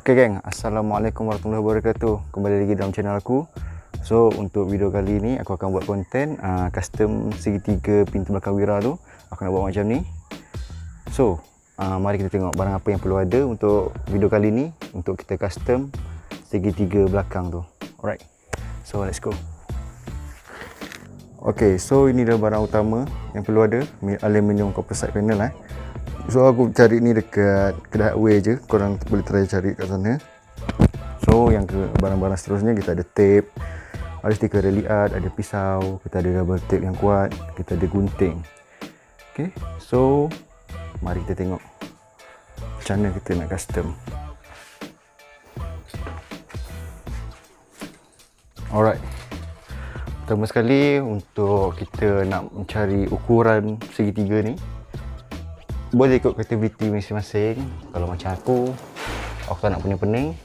Oke geng, Assalamualaikum warahmatullahi wabarakatuh. Kembali lagi dalam channel aku. So untuk video kali ni aku akan buat konten custom segi tiga pintu belakang Wira tu. Aku nak buat macam ni. So mari kita tengok barang apa yang perlu ada untuk video kali ni, untuk kita custom segi tiga belakang tu. Alright, so let's go. Okay, so ini adalah barang utama yang perlu ada, aluminium composite panel. So aku cari ni dekat kedai hardware je, korang boleh try cari kat sana. So yang ke barang-barang seterusnya, kita ada tape, ada stiker ralliart, ada pisau, kita ada double tape yang kuat, kita ada gunting. Okay, so mari kita tengok macam mana kita nak custom. Alright, pertama sekali untuk kita nak mencari ukuran segitiga ni, boleh ikut kreativiti masing-masing. Kalau macam aku tak nak punya pening,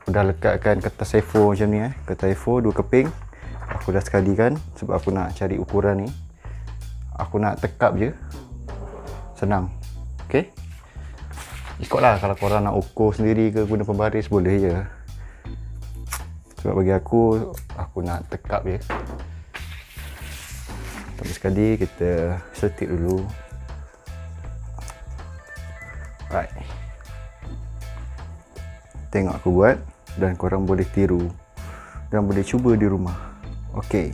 aku dah lekatkan kertas A4 macam ni, kertas A4 2 keping. Aku dah sekalikan sebab aku nak cari ukuran ni. Aku nak tekap je, senang. Ok, ikutlah, kalau korang nak ukur sendiri ke guna pembaris boleh je, sebab bagi aku nak tekap je. Pertama sekali kita setit dulu. Right, tengok aku buat dan korang boleh tiru dan boleh cuba di rumah. Ok,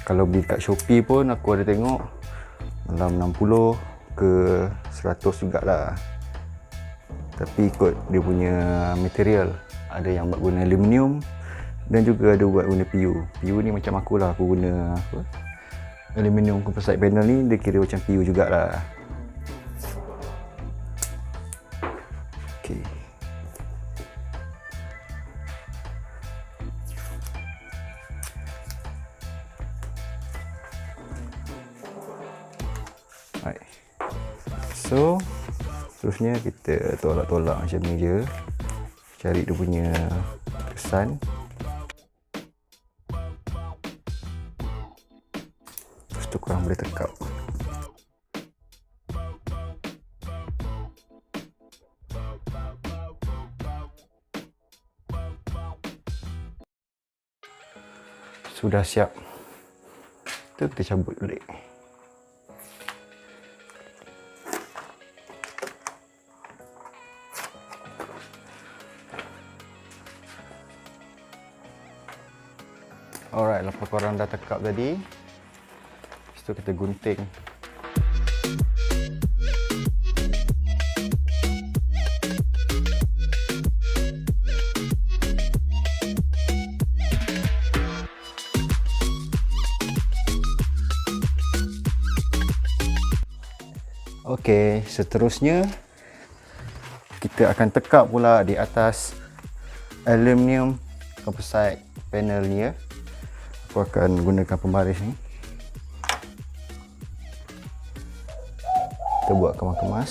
kalau beli kat Shopee pun aku ada tengok dalam 60 ke 100 jugalah, tapi ikut dia punya material. Ada yang buat guna aluminium dan juga ada buat guna PU. PU ni macam akulah, aku guna aluminium composite panel ni, dia kira macam PU jugalah. Right. So seterusnya kita tolak-tolak macam ni je, cari dia punya kesan. Lepas tu korang boleh tekap. Sudah siap, kita cabut balik. Alright, lepas korang dah tekap tadi, lepas tu kita gunting. Ok, seterusnya kita akan tekap pula di atas aluminium composite panel ni ya. Aku akan gunakan pembaris ni. Kita buat kemas-kemas.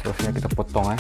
Seterusnya kita potong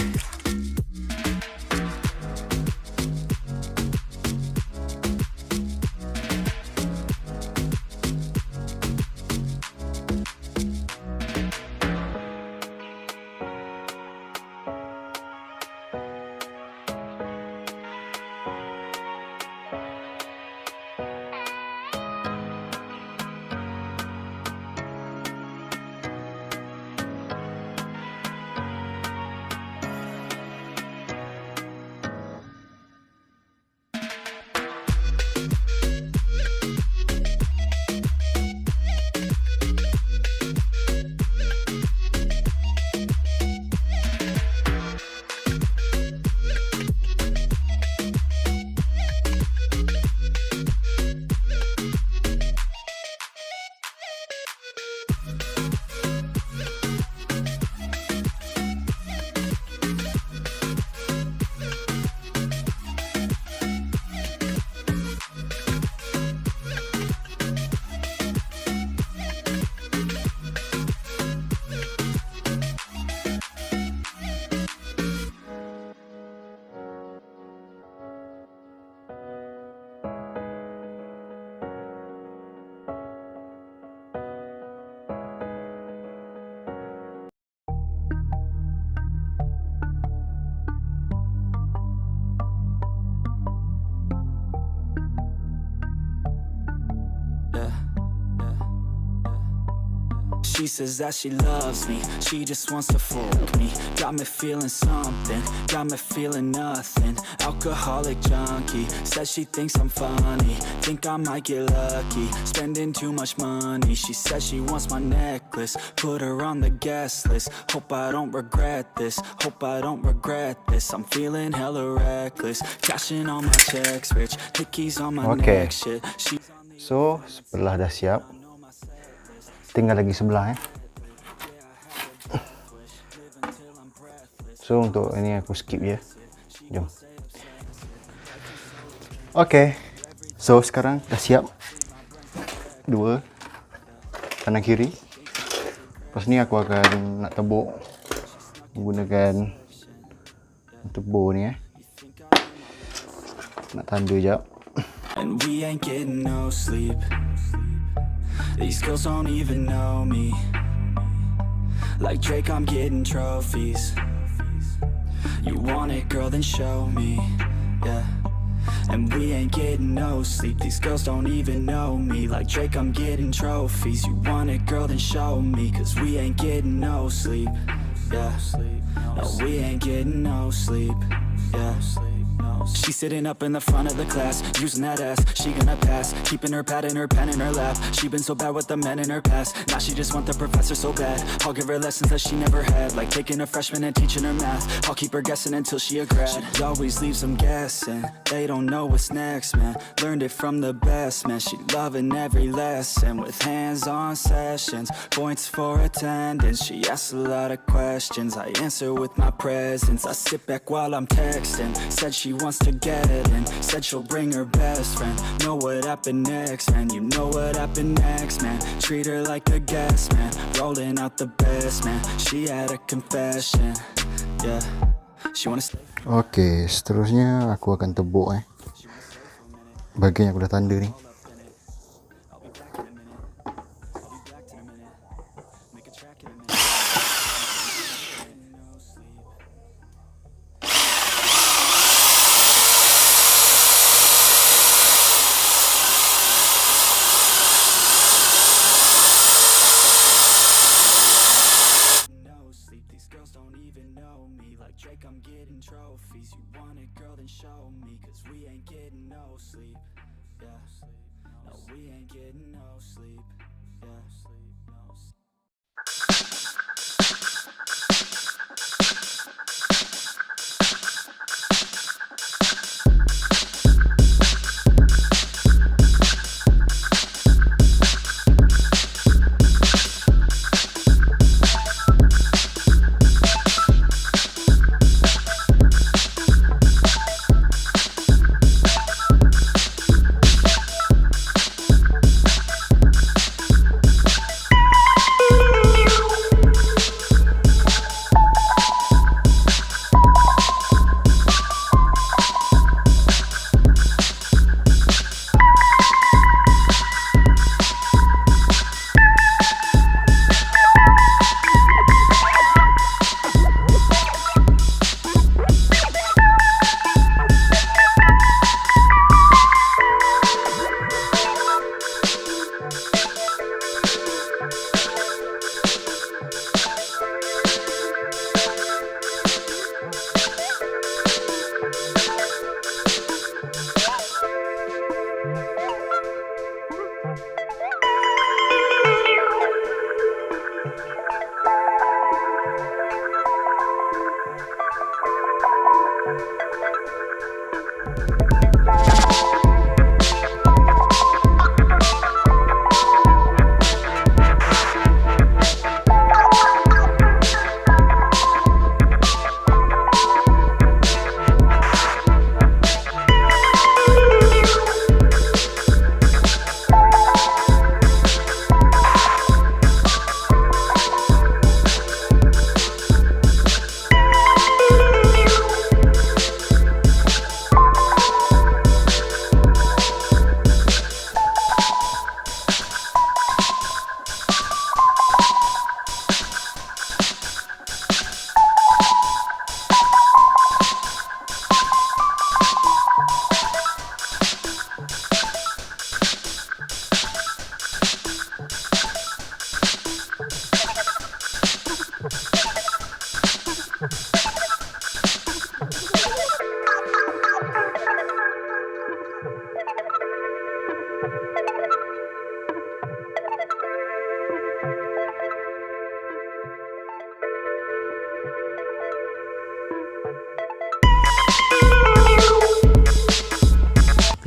She says that she loves me, she just wants to fuck me. Got me feeling something, got me feeling nothing. Alcoholic junkie, says she thinks I'm funny. Think I might get lucky, spending too much money. She says she wants my necklace, put her on the guest list. Hope I don't regret this, hope I don't regret this. I'm feeling hella reckless, cashing all my checks, rich hickeys on my neck shit. So, sebelah dah siap, tinggal lagi sebelah So, untuk ini aku skip je. Jom. Okay, so sekarang dah siap dua kanan kiri. Lepas ni aku akan nak tebuk menggunakan tebuk ni nak tanda jap. And we ain't getting no sleep. These girls don't even know me. Like Drake, I'm getting trophies. You want it, girl, then show me. Yeah. And we ain't getting no sleep. These girls don't even know me. Like Drake, I'm getting trophies. You want it, girl, then show me. Cause we ain't getting no sleep. Yeah. No, we ain't getting no sleep. Yeah. She's sitting up in the front of the class, using that ass, she gonna pass. Keeping her pad and her pen in her lap. She been so bad with the men in her past. Now she just want the professor so bad. I'll give her lessons that she never had, like taking a freshman and teaching her math. I'll keep her guessing until she a grad. She always leaves them guessing, they don't know what's next, man. Learned it from the best, man. She loving every lesson, with hands-on sessions, points for attendance. She asks a lot of questions, I answer with my presence. I sit back while I'm texting, said she wants to get in, said she'll bring her best friend. Know what happened next, man. You know what happened next, man. Treat her like a guest, man. Rolling out the best, man. She had a confession. Yeah. She wanna stay. Okay, seterusnya aku akan tebuk bahagian yang aku dah tanda ni.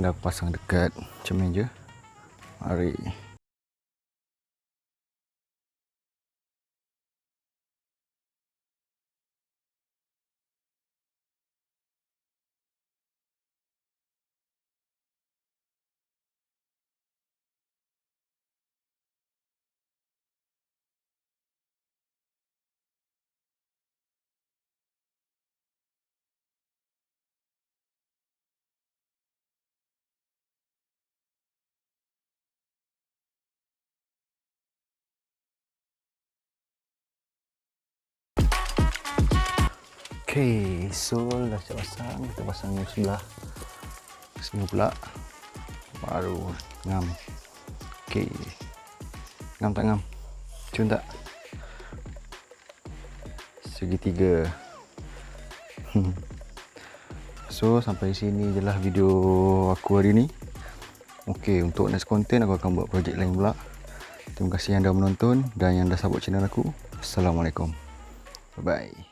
Tinggal pasang dekat cermin je. Mari. Okay, so dah siap pasang. Kita pasang yang sebelah sini pula, baru ngam. Okay, ngam tak ngam? Cun tak? Segi tiga. So sampai sini je lah video aku hari ni. Okay, untuk next content aku akan buat projek lain pula. Terima kasih yang dah menonton dan yang dah support channel aku. Assalamualaikum. Bye bye.